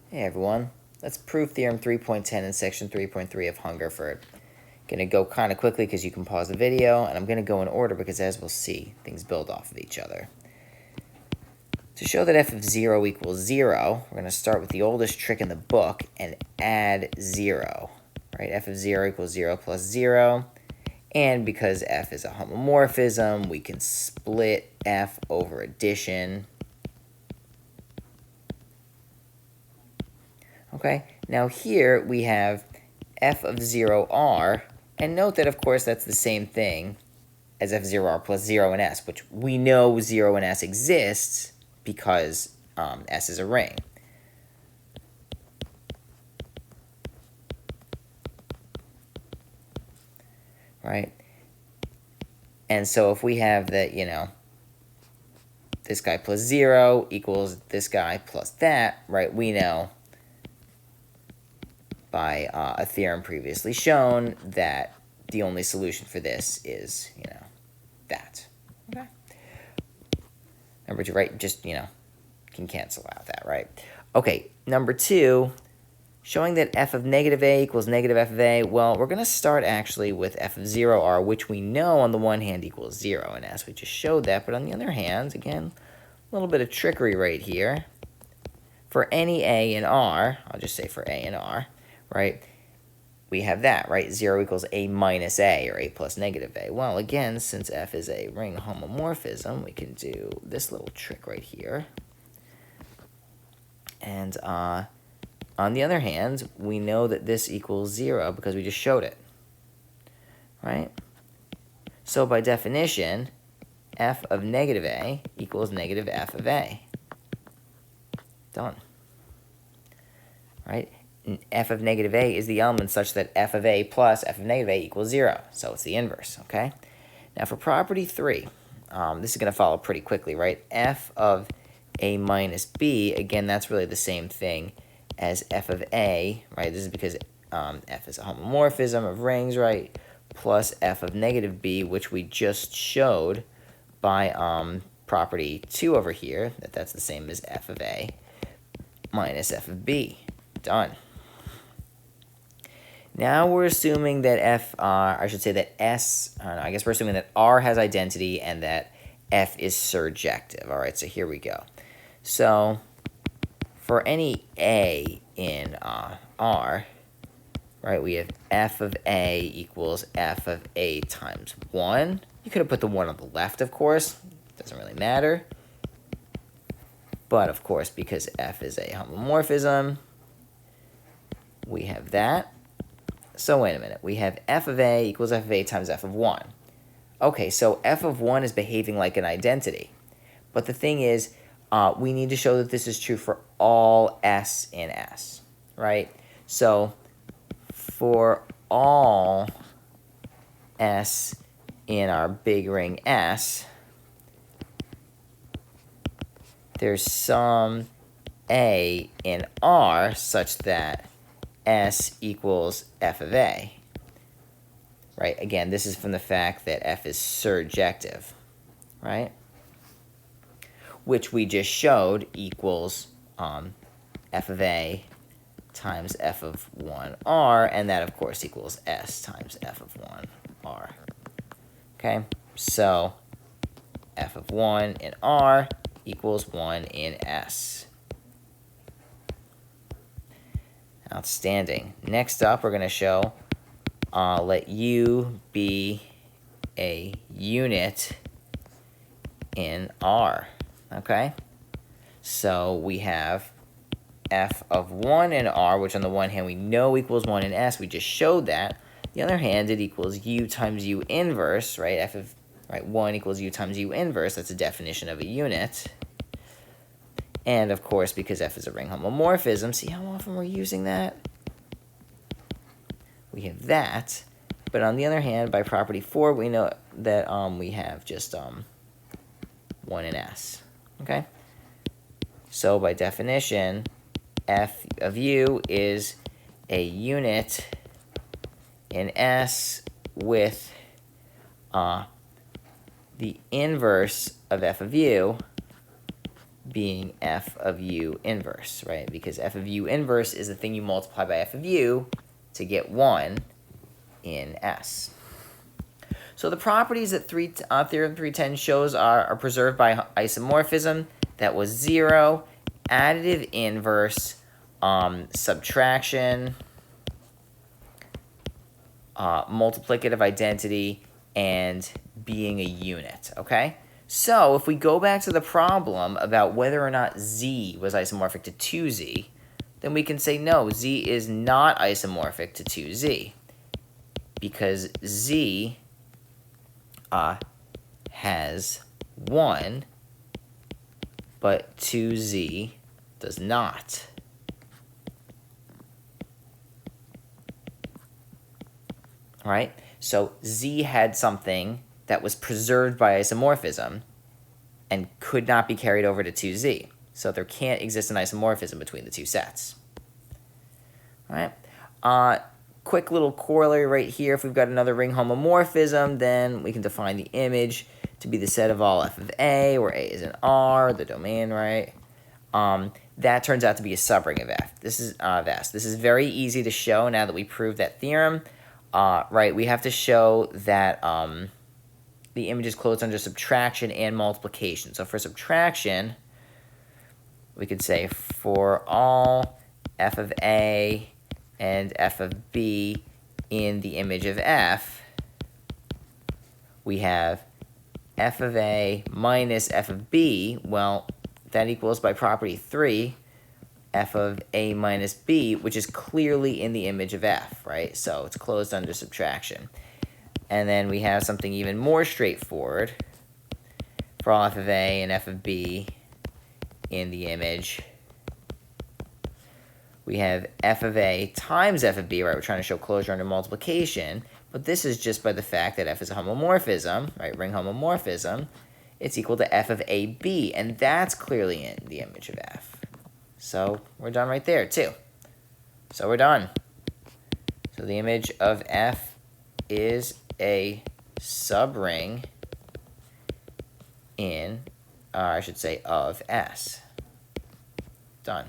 Hey everyone, let's prove theorem 3.10 in section 3.3 of Hungerford. Going to go kind of quickly because you can pause the video, and I'm going to go in order because, as we'll see, things build off of each other. To show that f of 0 equals 0, we're going to start with the oldest trick in the book and add 0. Right? F of 0 equals 0 plus 0. And because f is a homomorphism, we can split f over addition. Okay, now here we have f of 0r, and note that, of course, that's the same thing as f of 0r plus 0 in S, which we know 0 in S exists because S is a ring. Right? And so if we have that, this guy plus 0 equals this guy plus that, right, we know by a theorem previously shown that the only solution for this is, that. Okay. Number 2, right, just, can cancel out that, right? Okay, number 2, showing that f of negative a equals negative f of a. Well, we're going to start actually with f of 0r, which we know on the one hand equals 0 in S. We just showed that, but on the other hand, again, a little bit of trickery right here. For any a in R, I'll just say for a in R, right, we have that, right? 0 equals a minus a, or a plus negative a. Well, again, since f is a ring homomorphism, we can do this little trick right here. And on the other hand, we know that this equals 0 because we just showed it, right? So by definition, f of negative a equals negative f of a. Done. Right? And f of negative a is the element such that f of a plus f of negative a equals 0. So it's the inverse, okay? Now for property 3, this is going to follow pretty quickly, right? F of a minus b, again, that's really the same thing as f of a, right? This is because f is a homomorphism of rings, right? Plus f of negative b, which we just showed by property 2 over here, that's the same as f of a minus f of b. Done. Now we're assuming that I should say that I guess we're assuming that R has identity and that F is surjective. All right, so here we go. So for any A in R, right, we have F of A equals F of A times 1. You could have put the 1 on the left, of course. Doesn't really matter. But, of course, because F is a homomorphism, we have that. So wait a minute. We have f of a equals f of a times f of 1. Okay, so f of 1 is behaving like an identity. But the thing is, we need to show that this is true for all s in S, right? So for all s in our big ring S, there's some a in R such that S equals f of a, right? Again, this is from the fact that f is surjective, right? Which we just showed equals f of a times f of 1r, and that, of course, equals s times f of 1r. Okay, so f of 1 in R equals 1 in S. Outstanding. Next up, we're going to show let U be a unit in R. Okay? So we have f of 1 in R, which on the one hand we know equals 1 in S. We just showed that. On the other hand, it equals U times U inverse, right? F of 1 equals U times U inverse. That's a definition of a unit. And, of course, because f is a ring homomorphism, see how often we're using that? We have that. But on the other hand, by property 4, we know that we have just 1 in S. Okay? So, by definition, f of u is a unit in S with the inverse of f of u being f of u inverse, right? Because f of u inverse is the thing you multiply by f of u to get 1 in S. So the properties that theorem 310 shows are preserved by isomorphism. That was 0, additive inverse, subtraction, multiplicative identity, and being a unit, okay? So if we go back to the problem about whether or not z was isomorphic to 2z, then we can say no, z is not isomorphic to 2z because z has 1, but 2z does not. All right, so z had something that was preserved by isomorphism and could not be carried over to 2z. So there can't exist an isomorphism between the two sets. All right. Quick little corollary right here. If we've got another ring homomorphism, then we can define the image to be the set of all f of a, where a is an R, the domain, right? That turns out to be a subring of f. This is S. This is very easy to show now that we proved that theorem. Right, we have to show that the image is closed under subtraction and multiplication. So for subtraction, we could say for all f of a and f of b in the image of f, we have f of a minus f of b. Well, that equals by property 3, f of a minus b, which is clearly in the image of f, right? So it's closed under subtraction. And then we have something even more straightforward for all f of a and f of b in the image. We have f of a times f of b, right? We're trying to show closure under multiplication, but this is just by the fact that f is a homomorphism, right? Ring homomorphism. It's equal to f of ab, and that's clearly in the image of f. So we're done right there, too. So we're done. So the image of f is a subring in, I should say, of S. Done.